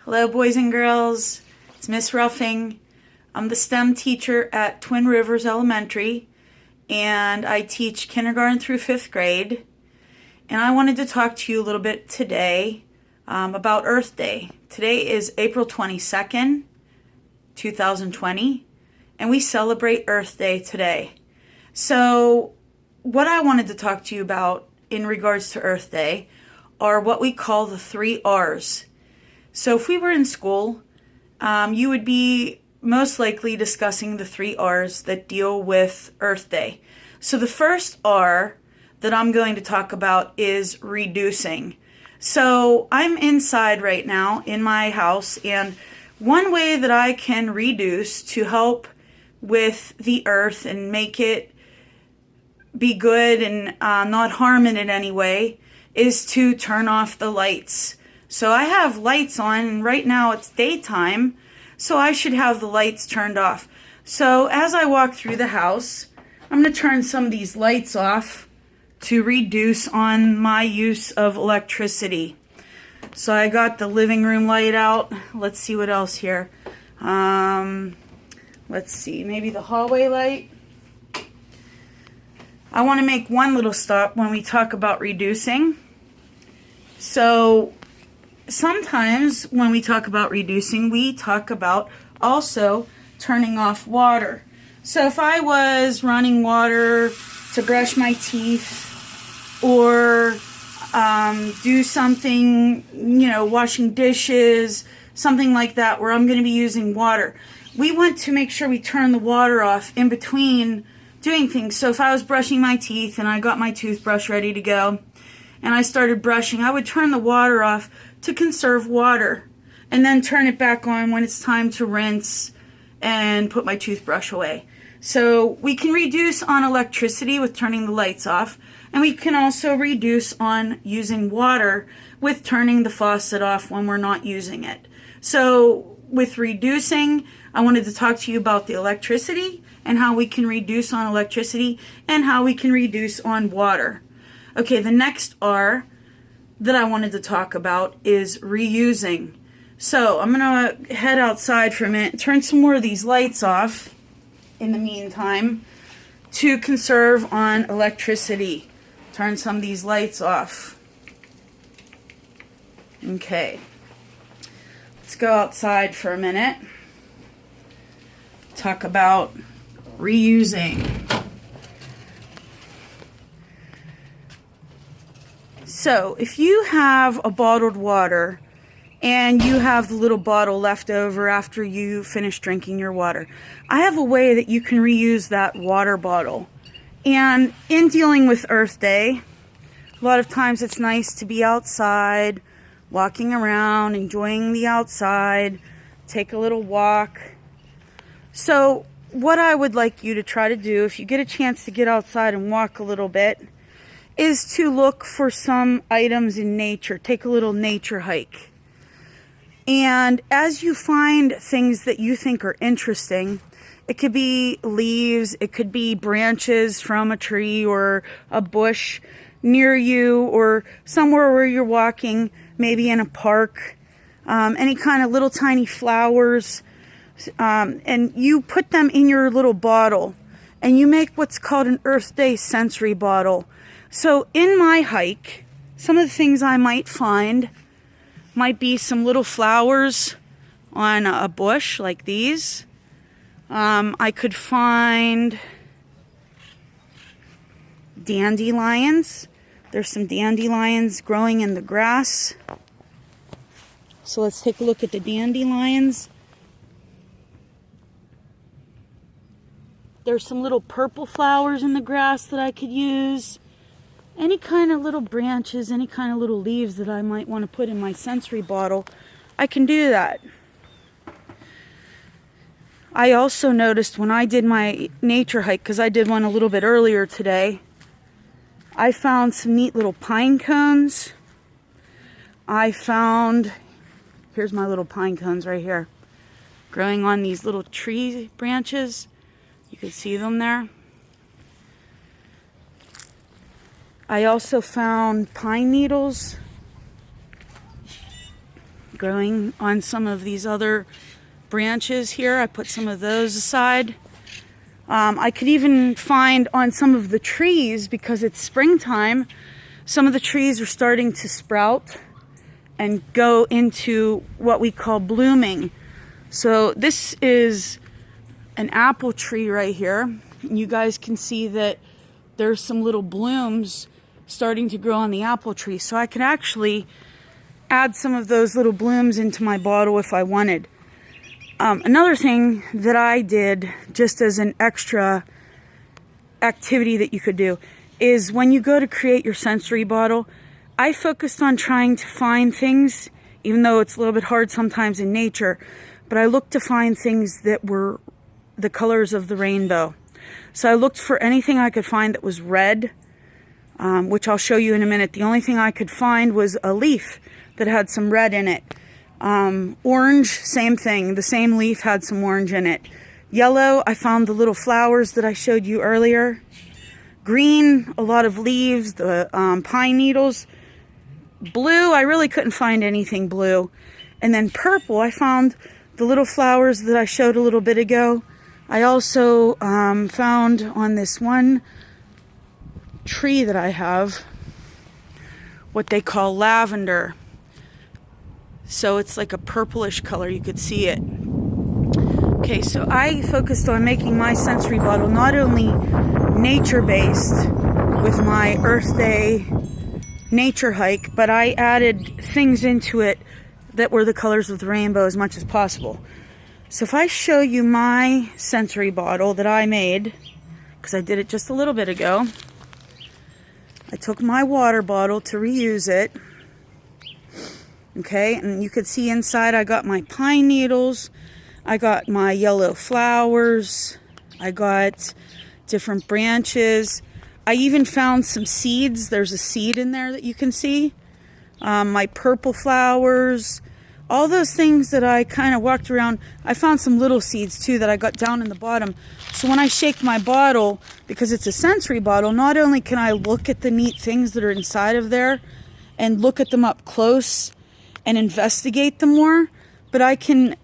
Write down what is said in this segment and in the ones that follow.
Hello, boys and girls. It's Miss Ruffing. I'm the STEM teacher at Twin Rivers Elementary, and I teach kindergarten through 5th grade. And I wanted to talk to you a little bit today about Earth Day. Today is April 22nd, 2020, and we celebrate Earth Day today. So what I wanted to talk to you about in regards to Earth Day are what we call the 3 R's. So if we were in school, you would be most likely discussing the 3 R's that deal with Earth Day. So the first R that I'm going to talk about is reducing. So I'm inside right now in my house, and one way that I can reduce to help with the earth and make it be good and not harm it in any way is to turn off the lights. So I have lights on, and right now it's daytime, so I should have the lights turned off. So as I walk through the house, I'm going to turn some of these lights off to reduce on my use of electricity. So I got the living room light out. Let's see what else here. Let's see, maybe the hallway light. I want to make one little stop when we talk about reducing. So sometimes when we talk about reducing, we talk about also turning off water. So if I was running water to brush my teeth or do something, washing dishes, something like that where I'm going to be using water, we want to make sure we turn the water off in between doing things. So if I was brushing my teeth and I got my toothbrush ready to go and I started brushing, I would turn the water off to conserve water and then turn it back on when it's time to rinse and put my toothbrush away. So we can reduce on electricity with turning the lights off, and we can also reduce on using water with turning the faucet off when we're not using it. So with reducing, I wanted to talk to you about the electricity and how we can reduce on electricity and how we can reduce on water. Okay, the next R that I wanted to talk about is reusing. So I'm going to head outside for a minute, turn some more of these lights off in the meantime to conserve on electricity. Turn some of these lights off. Okay. Let's go outside for a minute. Talk about reusing. So if you have a bottled water and you have the little bottle left over after you finish drinking your water, I have a way that you can reuse that water bottle. And in dealing with Earth Day, a lot of times it's nice to be outside, walking around, enjoying the outside, take a little walk. So what I would like you to try to do, if you get a chance to get outside and walk a little bit, is to look for some items in nature. Take a little nature hike. And as you find things that you think are interesting, it could be leaves, it could be branches from a tree or a bush near you or somewhere where you're walking, maybe in a park, any kind of little tiny flowers, and you put them in your little bottle and you make what's called an Earth Day sensory bottle. So in my hike, some of the things I might find might be some little flowers on a bush like these. I could find dandelions. There's some dandelions growing in the grass. So let's take a look at the dandelions. There's some little purple flowers in the grass that I could use. Any kind of little branches, any kind of little leaves that I might want to put in my sensory bottle, I can do that. I also noticed when I did my nature hike, because I did one a little bit earlier today, I found some neat little pine cones. I found, here's my little pine cones right here, growing on these little tree branches. You can see them there. I also found pine needles growing on some of these other branches here. I put some of those aside. I could even find on some of the trees, because it's springtime, some of the trees are starting to sprout and go into what we call blooming. So this is an apple tree right here. You guys can see that there's some little blooms starting to grow on the apple tree. So I could actually add some of those little blooms into my bottle if I wanted. Another thing that I did, just as an extra activity that you could do, is when you go to create your sensory bottle, I focused on trying to find things, even though it's a little bit hard sometimes in nature, but I looked to find things that were the colors of the rainbow. So I looked for anything I could find that was red, which I'll show you in a minute. The only thing I could find was a leaf that had some red in it. Orange, same thing. The same leaf had some orange in it. Yellow, I found the little flowers that I showed you earlier. Green, a lot of leaves, the pine needles. Blue, I really couldn't find anything blue. And then purple, I found the little flowers that I showed a little bit ago. I also found on this one tree that I have what they call lavender. So it's like a purplish color, you could see it. Okay, so I focused on making my sensory bottle not only nature-based with my Earth Day nature hike, but I added things into it that were the colors of the rainbow as much as possible. So if I show you my sensory bottle that I made, because I did it just a little bit ago, I took my water bottle to reuse it. Okay, and you could see inside I got my pine needles, I got my yellow flowers, I got different branches. I even found some seeds. There's a seed in there that you can see. My purple flowers, all those things that I kind of walked around. I found some little seeds too that I got down in the bottom. So when I shake my bottle, because it's a sensory bottle, not only can I look at the neat things that are inside of there and look at them up close and investigate them more, but I can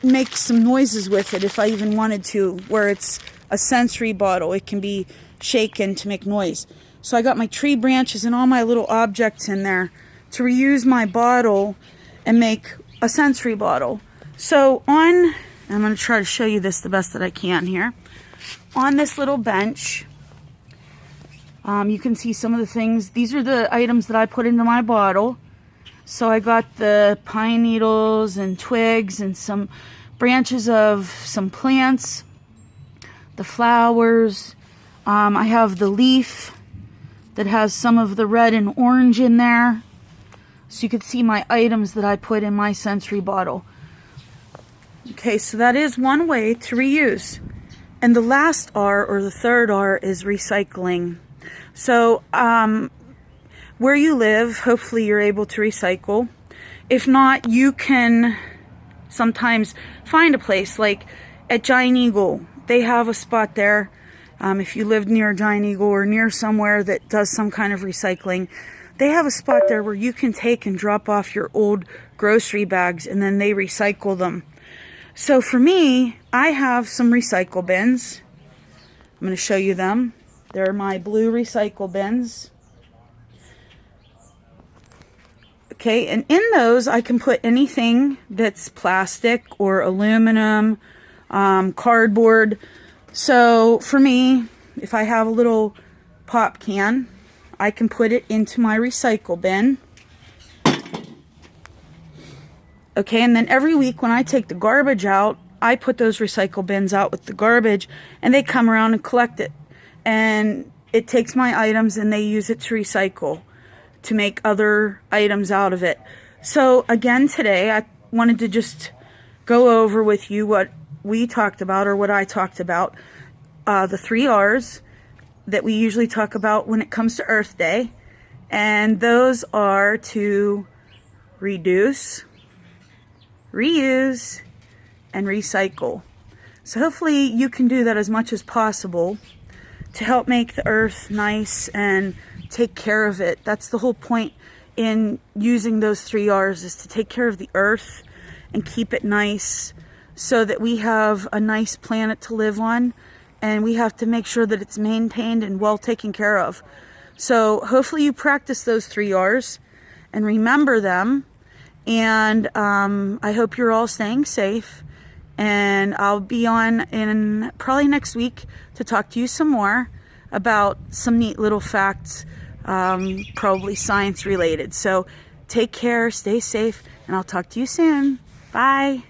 make some noises with it if I even wanted to, where it's a sensory bottle. It can be shaken to make noise. So I got my tree branches and all my little objects in there to reuse my bottle and make a sensory bottle. So I'm going to try to show you this the best that I can here. On this little bench, you can see some of the things. These are the items that I put into my bottle. So I got the pine needles and twigs and some branches of some plants, the flowers. I have the leaf that has some of the red and orange in there. So you can see my items that I put in my sensory bottle. Okay, so that is one way to reuse. And the last R, or the third R, is recycling. So where you live, hopefully you're able to recycle. If not, you can sometimes find a place like at Giant Eagle. They have a spot there. If you live near Giant Eagle or near somewhere that does some kind of recycling, they have a spot there where you can take and drop off your old grocery bags and then they recycle them. So for me, I have some recycle bins. I'm going to show you them. They're my blue recycle bins. Okay, and in those I can put anything that's plastic or aluminum, cardboard. So for me, if I have a little pop can, I can put it into my recycle bin. Okay, and then every week when I take the garbage out, I put those recycle bins out with the garbage and they come around and collect it. And it takes my items and they use it to recycle, to make other items out of it. So again, today I wanted to just go over with you what we talked about, or what I talked about, the 3 R's that we usually talk about when it comes to Earth Day. And those are to reduce, reuse, and recycle. So hopefully you can do that as much as possible to help make the earth nice and take care of it. That's the whole point, in using those 3 R's is to take care of the earth and keep it nice so that we have a nice planet to live on, and we have to make sure that it's maintained and well taken care of. So hopefully you practice those 3 R's and remember them, and I hope you're all staying safe, and I'll be on in probably next week to talk to you some more about some neat little facts, probably science related. So take care, stay safe, and I'll talk to you soon. Bye.